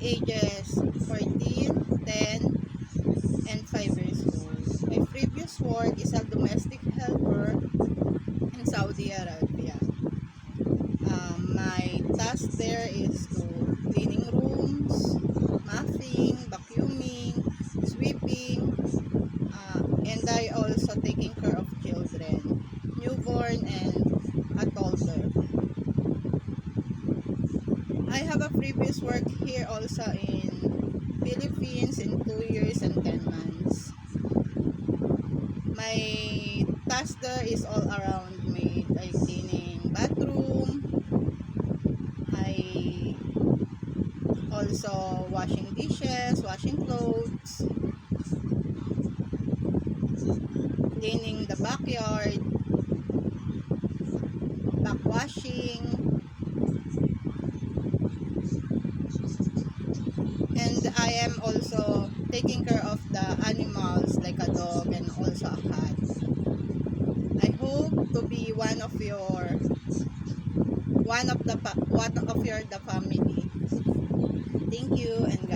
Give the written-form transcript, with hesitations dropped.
ages 14, 10, and 5 years old. My previous work is a domestic helper in Saudi Arabia. My task there is to cleaning rooms, mopping, vacuuming, sweeping, and I also taking care of children, newborn and a toddler. I have a previous work here also in Philippines in 2 years and 10 months. My task there is all around me, like cleaning bathroom. I also washing dishes, washing clothes, cleaning the backyard, backwashing, and I am also taking care of the animals like a dog and also a cat. I hope to be one of your the family. Thank you and